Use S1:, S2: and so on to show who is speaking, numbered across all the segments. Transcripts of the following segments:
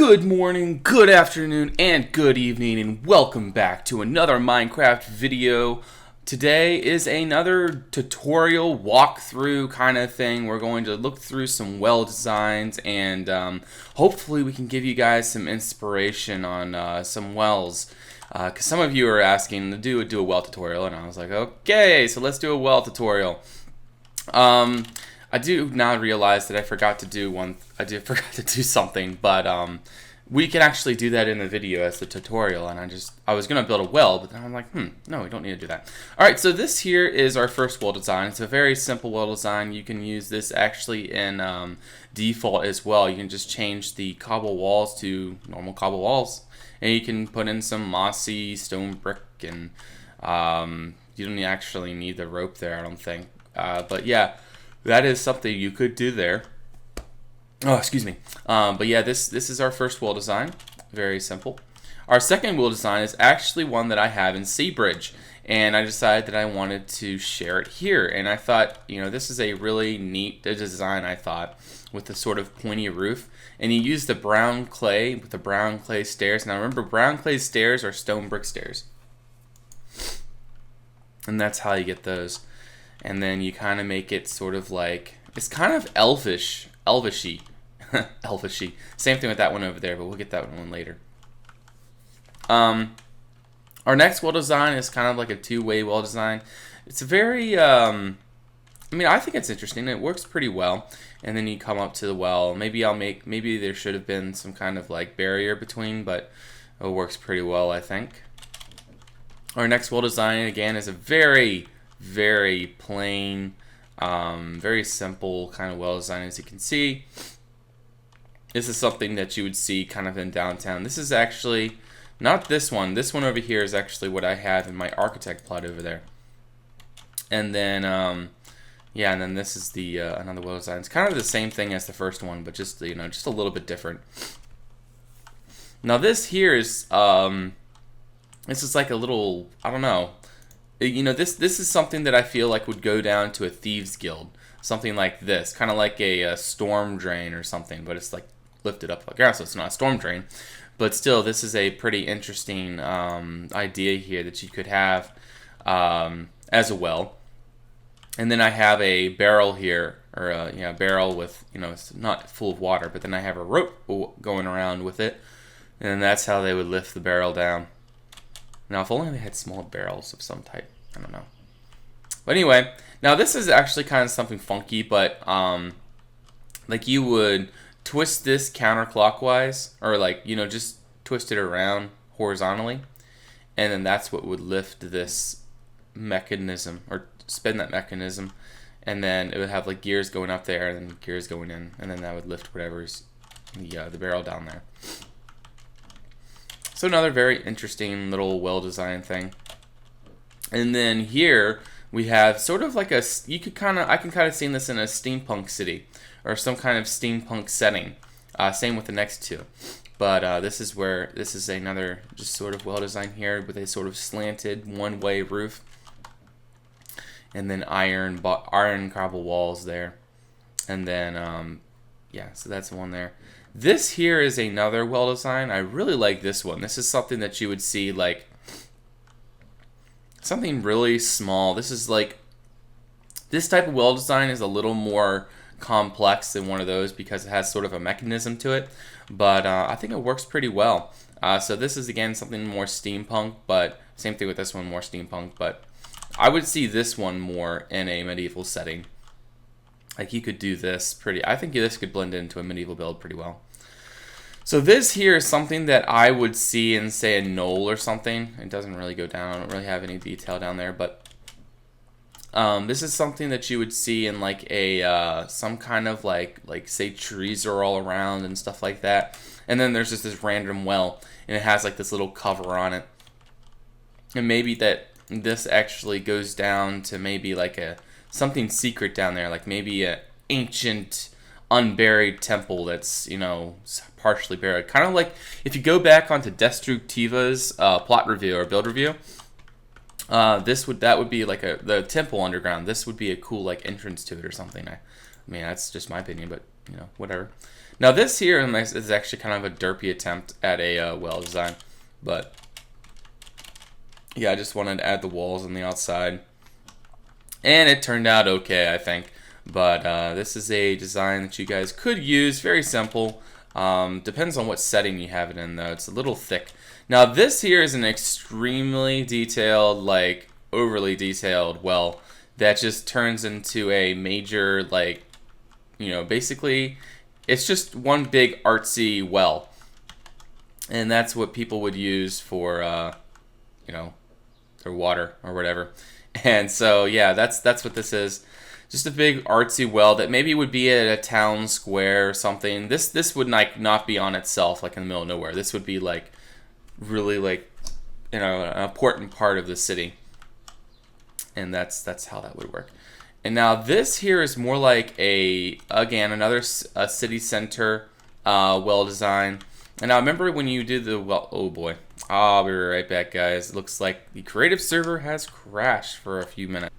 S1: Good morning, good afternoon, and good evening, and welcome back to another Minecraft video. Today is another tutorial walkthrough kind of thing. We're going to look through some well designs, and hopefully we can give you guys some inspiration on some wells. Because some of you are asking to do a well tutorial, and I was like, okay, so let's do a well tutorial. I do now realize that I forgot to do one. I forgot to do something, but we can actually do that in the video as the tutorial. And I was gonna build a well, but then I'm like, no, we don't need to do that. All right, so this here is our first well design. It's a very simple well design. You can use this actually in default as well. You can just change the cobble walls to normal cobble walls, and you can put in some mossy stone brick, and you don't actually need the rope there, I don't think. But yeah. That is something you could do there. Oh, excuse me. But yeah, this is our first well design. Very simple. Our second well design is actually one that I have in Seabridge, and I decided that I wanted to share it here. And I thought, this is a really neat design, I thought, with the sort of pointy roof. And you use the brown clay with the brown clay stairs. Now remember, brown clay stairs are stone brick stairs. And that's how you get those. And then you kind of make it sort of like, it's kind of elvishy. Elvishy. Same thing with that one over there, but we'll get that one later. Our next well design is kind of like a two-way well design. It's a very, I think it's interesting. It works pretty well. And then you come up to the well. Maybe there should have been some kind of like barrier between, but it works pretty well, I think. Our next well design, again, is a very plain, very simple kind of well design. As you can see, this is something that you would see kind of in downtown. This is actually not this one. This one over here is actually what I have in my architect plot over there. And then yeah, and then this is the another well design. It's kind of the same thing as the first one, but just just a little bit different. Now this here is this is like a little, I don't know. This is something that I feel like would go down to a thieves guild, something like this, kind of like a storm drain or something, but it's like lifted up like ground, so it's not a storm drain. But still, this is a pretty interesting idea here that you could have as a well. And then I have a barrel here, or a barrel with it's not full of water, but then I have a rope going around with it, and that's how they would lift the barrel down. Now, if only they had small barrels of some type. I don't know. But anyway, now this is actually kind of something funky, but like you would twist this counterclockwise, or like, just twist it around horizontally, and then that's what would lift this mechanism, or spin that mechanism, and then it would have like gears going up there, and then gears going in, and then that would lift whatever's the barrel down there. So another very interesting little well-designed thing. And then here we have sort of like I can kind of see this in a steampunk city or some kind of steampunk setting. Same with the next two. But this is another just sort of well-designed here with a sort of slanted one-way roof. And then iron cobble walls there. And then yeah, so that's one there. This here is another well design. I really like this one. This is something that you would see like something really small. This is like, this type of well design is a little more complex than one of those because it has sort of a mechanism to it. But I think it works pretty well. So this is again something more steampunk, but same thing with this one, more steampunk. But I would see this one more in a medieval setting. Like you could do this I think this could blend into a medieval build pretty well. So this here is something that I would see in, say, a knoll or something. It doesn't really go down. I don't really have any detail down there, but this is something that you would see in like a some kind of like say trees are all around and stuff like that. And then there's just this random well, and it has like this little cover on it. And maybe that this actually goes down to maybe like something secret down there, like maybe an ancient unburied temple that's partially buried, kind of like if you go back onto Destructiva's plot review or build review, that would be like the temple underground. This would be a cool like entrance to it or something. I mean, that's just my opinion, but whatever. Now this here is actually kind of a derpy attempt at a well design, but yeah, I just wanted to add the walls on the outside, and it turned out okay, I think. But this is a design that you guys could use. Very simple. Depends on what setting you have it in, though. It's a little thick. Now this here is an extremely detailed, like overly detailed well that just turns into a major, like, you know, basically it's just one big artsy well, and that's what people would use for you know, their water or whatever. And so yeah, that's what this is. Just a big artsy well that maybe would be at a town square or something. This would like not be on itself, like in the middle of nowhere. This would be like really, like, you know, an important part of the city, and that's how that would work. And now this here is more like again another city center well design. And now remember when you did the well, oh boy, I'll be right back, guys. It looks like the creative server has crashed for a few minutes.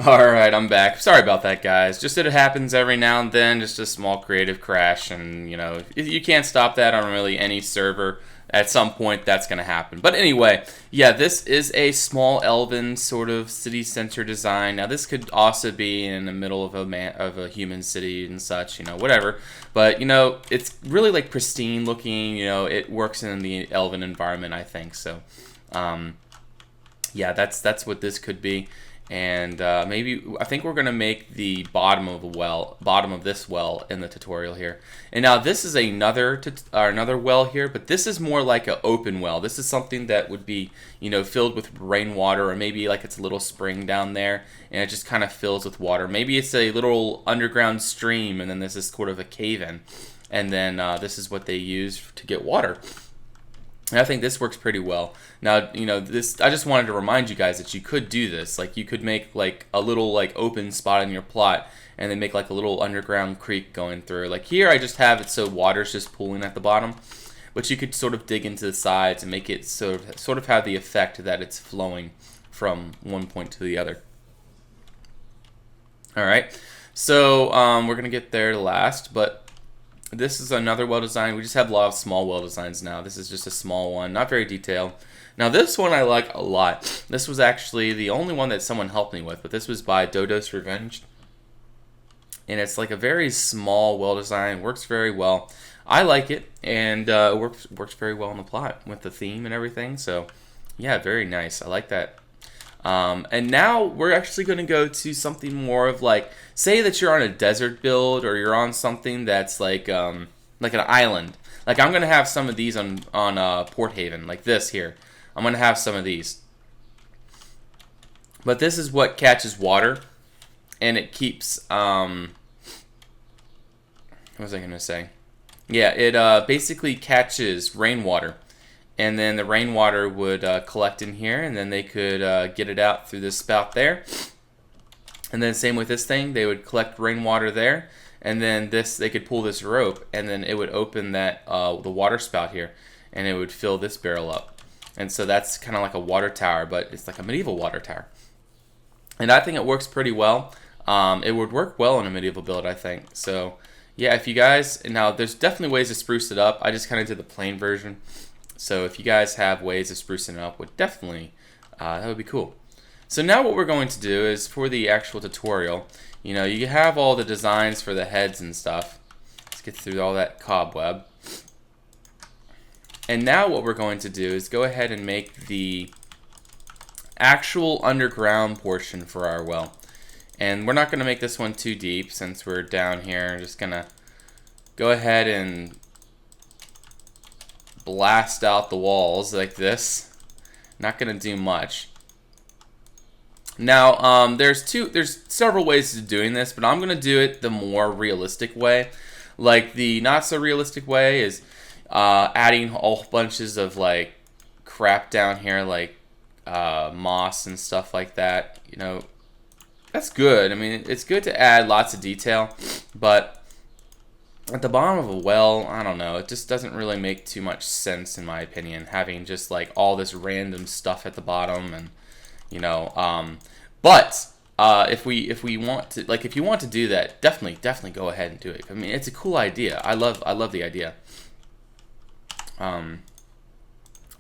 S1: Alright, I'm back. Sorry about that, guys. Just that it happens every now and then, just a small creative crash, and, you know, you can't stop that on really any server. At some point, that's going to happen. But anyway, yeah, this is a small elven sort of city center design. Now, this could also be in the middle of a human city and such, you know, whatever. But, you know, it's really, like, pristine looking. You know, it works in the elven environment, I think. So, yeah, that's what this could be. And maybe I think we're gonna make the bottom of this well in the tutorial here. And now this is another well here, but this is more like an open well. This is something that would be, you know, filled with rainwater, or maybe like it's a little spring down there and it just kind of fills with water. Maybe it's a little underground stream, and then this is sort of a cave-in, and then this is what they use to get water. And I think this works pretty well. Now, you know, I just wanted to remind you guys that you could do this. Like, you could make, like, a little, like, open spot in your plot, and then make, like, a little underground creek going through. Like, here I just have it so water's just pooling at the bottom. But you could sort of dig into the sides and make it sort of have the effect that it's flowing from one point to the other. Alright, so we're going to get there last, but this is another well design. We just have a lot of small well designs now. This is just a small one, not very detailed. Now this one I like a lot. This was actually the only one that someone helped me with, but this was by Dodo's Revenge. And it's like a very small well design. Works very well. I like it, and it works very well in the plot with the theme and everything. So yeah, very nice. I like that. And now we're actually going to go to something more of like, say that you're on a desert build, or you're on something that's like an island. Like, I'm going to have some of these on Port Haven, like this here. I'm going to have some of these. But this is what catches water, and it keeps, what was I going to say? Yeah, it basically catches rainwater. And then the rainwater would collect in here, and then they could get it out through this spout there. And then same with this thing, they would collect rainwater there, and then they could pull this rope, and then it would open that the water spout here, and it would fill this barrel up. And so that's kind of like a water tower, but it's like a medieval water tower. And I think it works pretty well. It would work well in a medieval build, I think. So yeah, if you guys, now there's definitely ways to spruce it up. I just kind of did the plain version. So if you guys have ways of sprucing it up, that would be cool. So now what we're going to do is, for the actual tutorial, you know, you have all the designs for the heads and stuff. Let's get through all that cobweb. And now what we're going to do is go ahead and make the actual underground portion for our well. And we're not going to make this one too deep since we're down here. I'm just going to go ahead and blast out the walls like this. Not going to do much. Now, there's several ways of doing this, but I'm going to do it the more realistic way. Like, the not so realistic way is adding whole bunches of like crap down here, like moss and stuff like that. You know, that's good. I mean, it's good to add lots of detail, but at the bottom of a well, I don't know, it just doesn't really make too much sense in my opinion, having just like all this random stuff at the bottom. And you know, but if we want to, like, if you want to do that, definitely go ahead and do it. I mean, it's a cool idea. I love the idea. But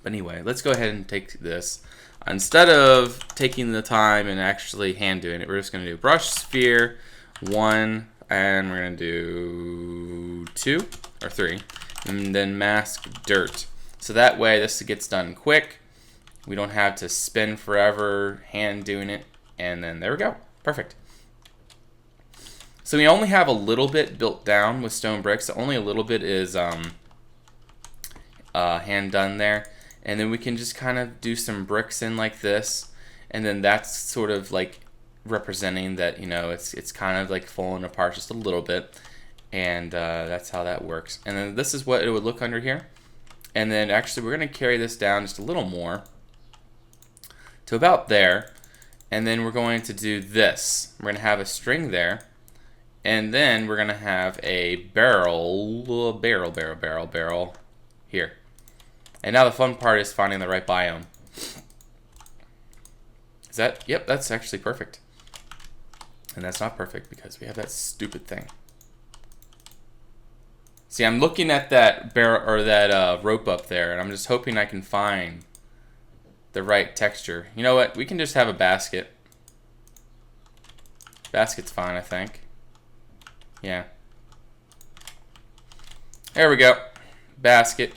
S1: anyway, let's go ahead and take this. Instead of taking the time and actually hand doing it, we're just going to do brush sphere 1, and we're going to do 2 or 3, and then mask dirt. So that way this gets done quick. We don't have to spin forever hand doing it. And then there we go. Perfect. So we only have a little bit built down with stone bricks. Only a little bit is hand done there. And then we can just kind of do some bricks in like this. And then that's sort of like representing that, you know, it's kind of like falling apart just a little bit. And that's how that works. And then this is what it would look under here. And then actually we're going to carry this down just a little more to about there. And then we're going to do this. We're going to have a string there. And then we're going to have a barrel here. And now the fun part is finding the right biome. Is that? Yep, that's actually perfect. And that's not perfect because we have that stupid thing. See, I'm looking at that barrel or that rope up there, and I'm just hoping I can find the right texture. You know what? We can just have a basket. Basket's fine, I think. Yeah. There we go. Basket.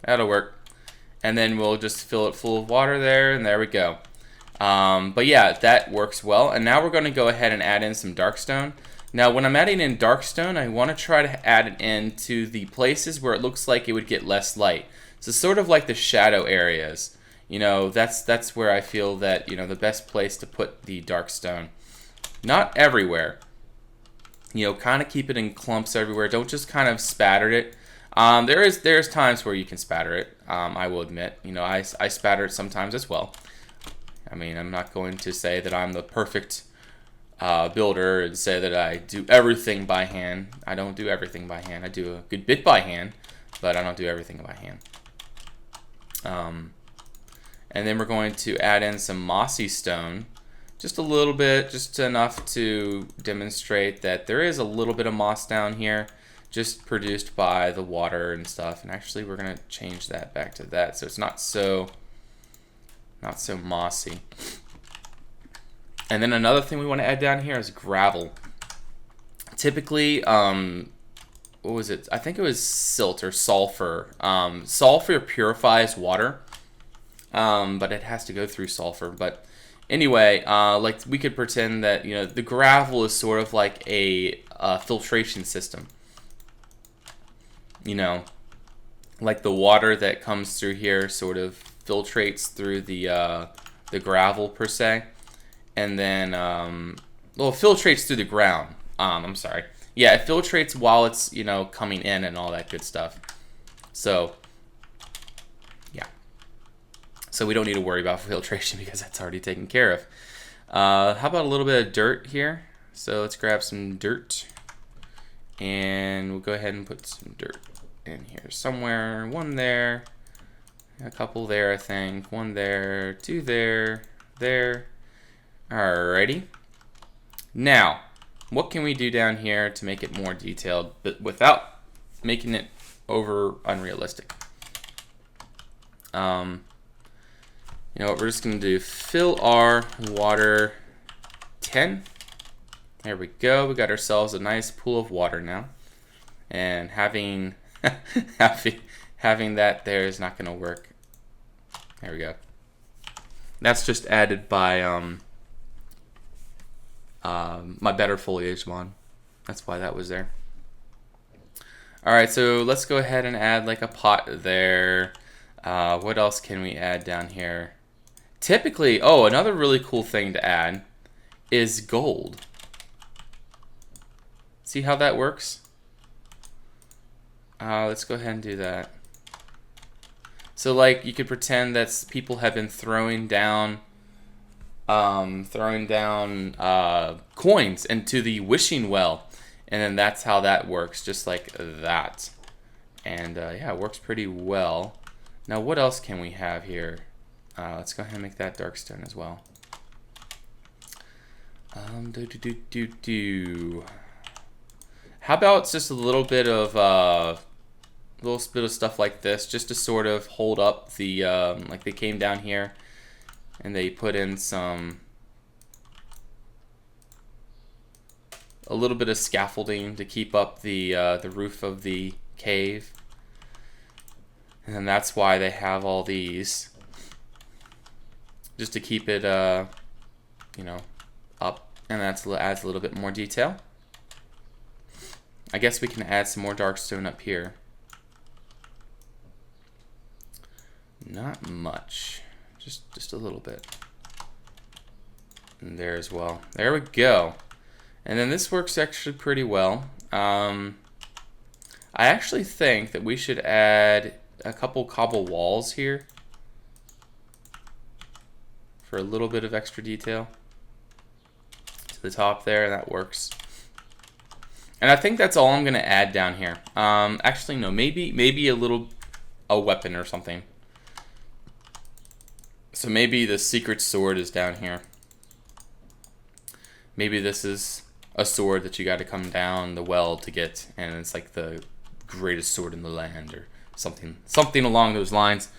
S1: That'll work. And then we'll just fill it full of water there, and there we go. But yeah, that works well. And now we're going to go ahead and add in some darkstone. Now, when I'm adding in darkstone, I want to try to add it into the places where it looks like it would get less light. So sort of like the shadow areas. You know, that's where I feel that, you know, the best place to put the darkstone. Not everywhere. You know, kind of keep it in clumps everywhere. Don't just kind of spatter it. There's times where you can spatter it. I will admit. You know, I spatter it sometimes as well. I mean, I'm not going to say that I'm the perfect builder and say that I do everything by hand. I don't do everything by hand. I do a good bit by hand, but I don't do everything by hand. And then we're going to add in some mossy stone. Just a little bit, just enough to demonstrate that there is a little bit of moss down here, just produced by the water and stuff. And actually, we're gonna change that back to that, so it's not so mossy. And then another thing we want to add down here is gravel. Typically, what was it? I think it was silt or sulfur. Sulfur purifies water, but it has to go through sulfur. But anyway, like we could pretend that, you know, the gravel is sort of like a filtration system. You know, like the water that comes through here sort of filtrates through the gravel per se, and then well, it filtrates through the ground. I'm sorry. Yeah, it filtrates while it's, you know, coming in and all that good stuff. So yeah. So we don't need to worry about filtration because that's already taken care of. How about a little bit of dirt here? So let's grab some dirt, and we'll go ahead and put some dirt in here somewhere. One there, a couple there, I think. One there, two there, there. Alrighty. Now, what can we do down here to make it more detailed, but without making it over unrealistic? You know what, we're just going to do fill our water 10. There we go. We got ourselves a nice pool of water now. And having having that there is not going to work. There we go. That's just added by my better foliage one. That's why that was there. Alright, so let's go ahead and add like a pot there. What else can we add down here? Typically, oh, another really cool thing to add is gold. See how that works? Let's go ahead and do that. So like you could pretend that people have been throwing down coins into the wishing well, and then that's how that works, just like that. And yeah, it works pretty well. Now what else can we have here? Let's go ahead and make that dark stone as well. How about just a little bit of stuff like this, just to sort of hold up the like they came down here and they put in a little bit of scaffolding to keep up the roof of the cave, and that's why they have all these, just to keep it you know, up, and that adds a little bit more detail. I guess we can add some more dark stone up here. Not much, just a little bit. And there as well. There we go. And then this works actually pretty well. I actually think that we should add a couple cobble walls here for a little bit of extra detail to the top there, and that works. And I think that's all I'm gonna add down here. Actually, no, maybe a weapon or something. So maybe the secret sword is down here. Maybe this is a sword that you got to come down the well to get, and it's like the greatest sword in the land, or something along those lines.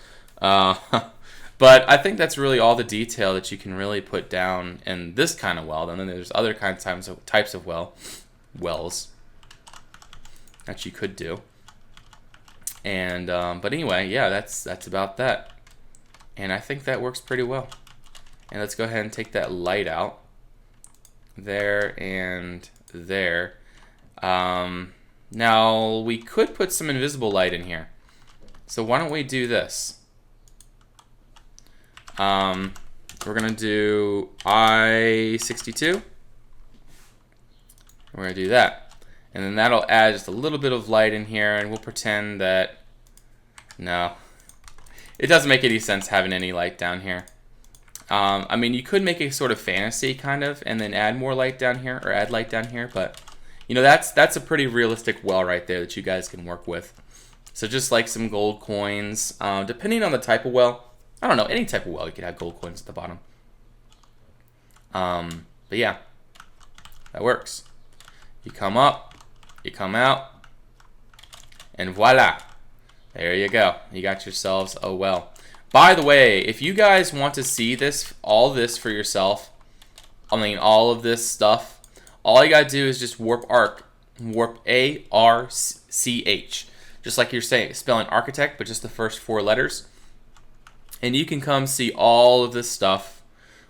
S1: But I think that's really all the detail that you can really put down in this kind of well. And then there's other types of wells that you could do. And but anyway, yeah, that's about that. And I think that works pretty well. And let's go ahead and take that light out. There and there. Now we could put some invisible light in here. So why don't we do this? We're gonna do I-62. We're gonna do that. And then that'll add just a little bit of light in here, and we'll pretend that, no, it doesn't make any sense having any light down here. I mean, you could make a sort of fantasy kind of, and then add more light down here, or add light down here, but you know, that's a pretty realistic well right there that you guys can work with. So just like some gold coins, depending on the type of well. I don't know, any type of well you could have gold coins at the bottom. But yeah, that works. You come up, you come out, and voila, there you go. You got yourselves a well. By the way, if you guys want to see all this for yourself, I mean all of this stuff, all you gotta do is just warp A-R-C-H, just like you're saying, spelling architect, but just the first 4 letters. And you can come see all of this stuff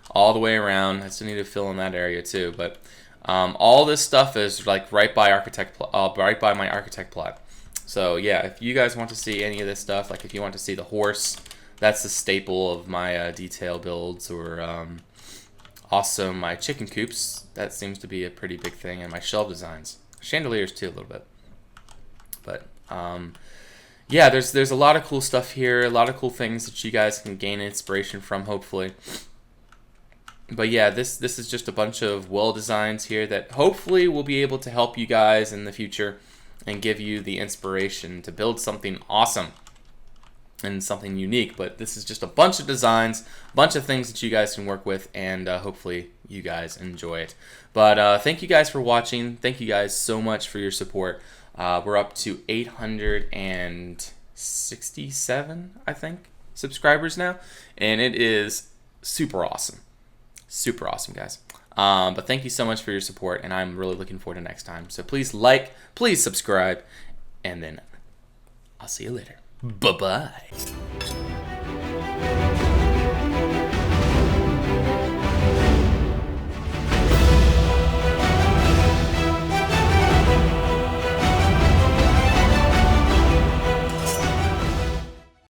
S1: all the way around. I still need to fill in that area too, but all this stuff is like right by my architect plot. So yeah, if you guys want to see any of this stuff, like if you want to see the horse, that's the staple of my detail builds, or also my chicken coops. That seems to be a pretty big thing, and my shelf designs, chandeliers too a little bit. But yeah, there's a lot of cool stuff here, a lot of cool things that you guys can gain inspiration from, hopefully. But yeah, this is just a bunch of well designs here that hopefully will be able to help you guys in the future and give you the inspiration to build something awesome and something unique. But this is just a bunch of designs, a bunch of things that you guys can work with, and hopefully you guys enjoy it. But thank you guys for watching. Thank you guys so much for your support. We're up to 867, I think, subscribers now, and it is super awesome. Super awesome, guys. But thank you so much for your support, and I'm really looking forward to next time. So please like, please subscribe, and then I'll see you later. Bye-bye.